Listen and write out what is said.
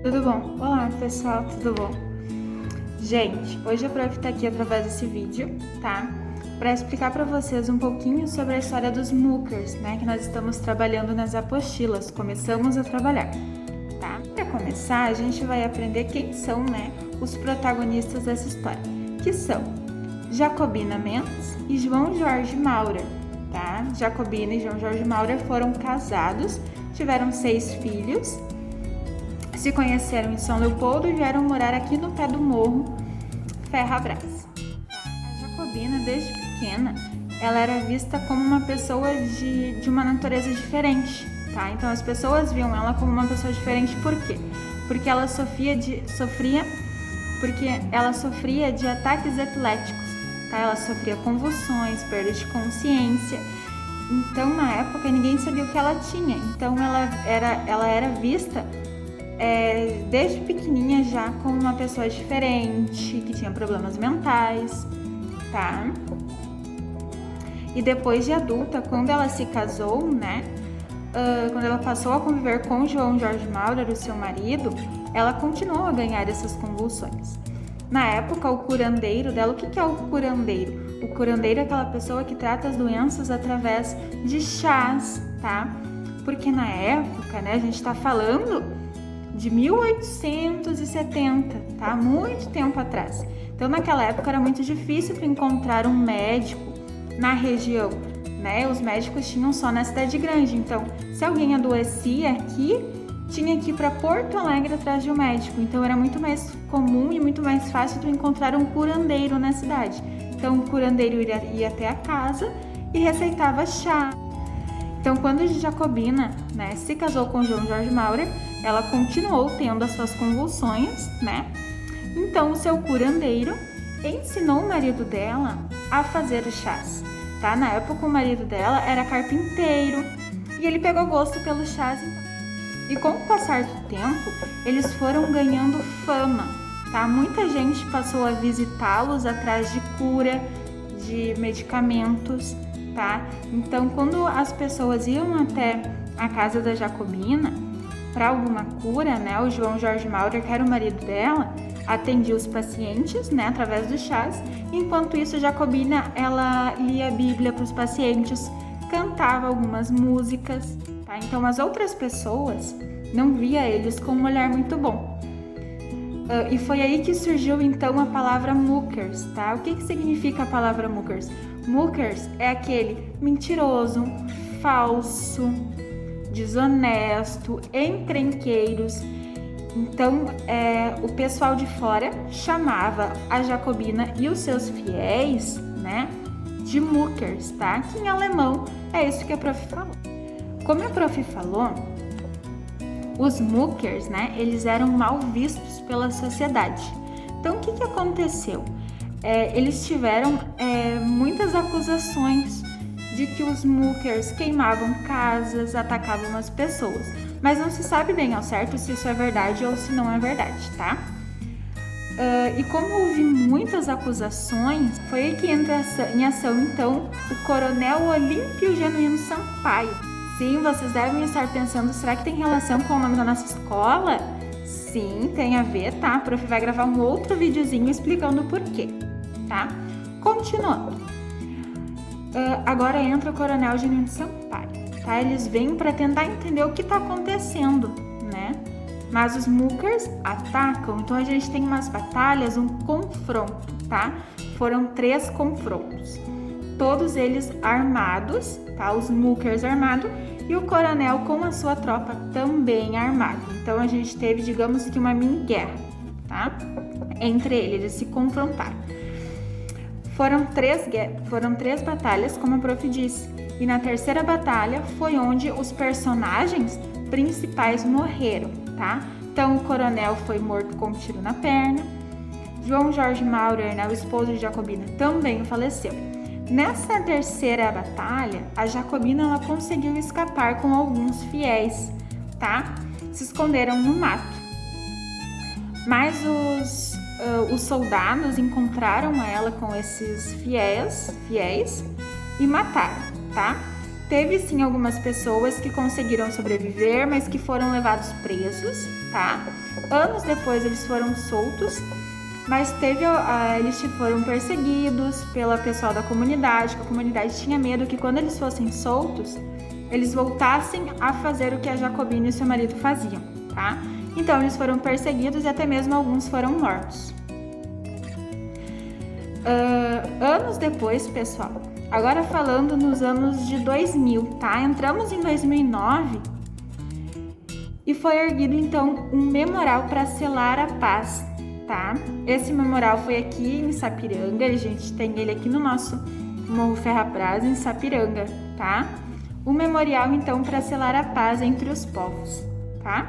Tudo bom? Olá pessoal, tudo bom? Gente, hoje a Prof tá aqui através desse vídeo, tá? Para explicar para vocês um pouquinho sobre a história dos Mookers, né? Que nós estamos trabalhando nas apostilas, começamos a trabalhar, tá? Para começar, a gente vai aprender quem são, né? Os protagonistas dessa história, que são Jacobina Mendes e João Jorge Maurer, tá? Jacobina e João Jorge Maurer foram casados, tiveram 6 filhos, se conheceram em São Leopoldo e vieram morar aqui no pé do morro Ferrabras. A Jacobina, desde pequena, ela era vista como uma pessoa de uma natureza diferente, tá? Então as pessoas viam ela como uma pessoa diferente, por quê? Porque ela sofria de ataques epiléticos, tá? Ela sofria convulsões, perda de consciência. Então na época ninguém sabia o que ela tinha. Então ela era vista desde pequenininha já como uma pessoa diferente, que tinha problemas mentais, tá? E depois de adulta, quando ela se casou, né? Quando ela passou a conviver com João Jorge Maurer, o seu marido, ela continuou a ganhar essas convulsões. Na época, o curandeiro dela, o que é o curandeiro? O curandeiro é aquela pessoa que trata as doenças através de chás, tá? Porque na época, né, a gente tá falando de 1870, tá? Muito tempo atrás. Então, naquela época era muito difícil para encontrar um médico na região, né? Os médicos tinham só na cidade grande. Então, se alguém adoecia aqui, tinha que ir para Porto Alegre atrás de um médico. Então, era muito mais comum e muito mais fácil tu encontrar um curandeiro na cidade. Então, o curandeiro ia até a casa e receitava chá. Então, quando a Jacobina, né, se casou com João Jorge Maurer, ela continuou tendo as suas convulsões, né? Então, o seu curandeiro ensinou o marido dela a fazer os chás, tá? Na época, o marido dela era carpinteiro e ele pegou gosto pelos chás. E com o passar do tempo, eles foram ganhando fama, tá? Muita gente passou a visitá-los atrás de cura, de medicamentos, tá? Então, quando as pessoas iam até a casa da Jacobina para alguma cura, né? O João Jorge Maurer, que era o marido dela, atendia os pacientes, né? Através dos chás. Enquanto isso, Jacobina, ela lia a Bíblia para os pacientes, cantava algumas músicas, tá? Então, as outras pessoas não via eles com um olhar muito bom. E foi aí que surgiu, então, a palavra Mookers, tá? O que significa a palavra Mookers? Mookers é aquele mentiroso, falso, desonesto, encrenqueiros. Então, o pessoal de fora chamava a Jacobina e os seus fiéis, né, de Mookers, tá? Que em alemão é isso que a Prof falou. Como a Prof falou, os Mookers, né, eles eram mal vistos pela sociedade. Então, o que aconteceu? Eles tiveram muitas acusações de que os Mookers queimavam casas, atacavam as pessoas. Mas não se sabe bem ao certo se isso é verdade ou se não é verdade, tá? E como houve muitas acusações, foi aí que entra em ação, então, o Coronel Olímpio Genuíno Sampaio. Sim, vocês devem estar pensando, será que tem relação com o nome da nossa escola? Sim, tem a ver, tá? A Prof vai gravar um outro videozinho explicando o porquê, tá? Continuando. Agora entra o Coronel Genuíno Sampaio, tá? Eles vêm para tentar entender o que está acontecendo, né? Mas os Mookers atacam, então a gente tem umas batalhas, um confronto, tá? Foram 3 confrontos, todos eles armados, tá? Os Mookers armados e o coronel com a sua tropa também armado. Então a gente teve, digamos que uma mini guerra, tá? Entre eles se confrontaram. Foram 3 batalhas, como a Prof disse, e na terceira batalha foi onde os personagens principais morreram, tá? Então o coronel foi morto com um tiro na perna, João Jorge Maurer, né, o esposo de Jacobina, também faleceu. Nessa terceira batalha, a Jacobina ela conseguiu escapar com alguns fiéis, tá? Se esconderam no mato. Mas os soldados encontraram ela com esses fiéis e mataram, tá? teve sim algumas pessoas que conseguiram sobreviver, mas que foram levados presos, tá? Anos depois eles foram soltos, mas eles foram perseguidos pela pessoal da comunidade, que a comunidade tinha medo que quando eles fossem soltos, eles voltassem a fazer o que a Jacobina e seu marido faziam, tá? Então eles foram perseguidos e até mesmo alguns foram mortos. Anos depois, pessoal, agora falando nos anos de 2000, tá? Entramos em 2009 e foi erguido então um memorial para selar a paz, tá? Esse memorial foi aqui em Sapiranga, a gente tem ele aqui no nosso Morro Ferrabras, em Sapiranga, tá? O memorial então para selar a paz entre os povos, tá?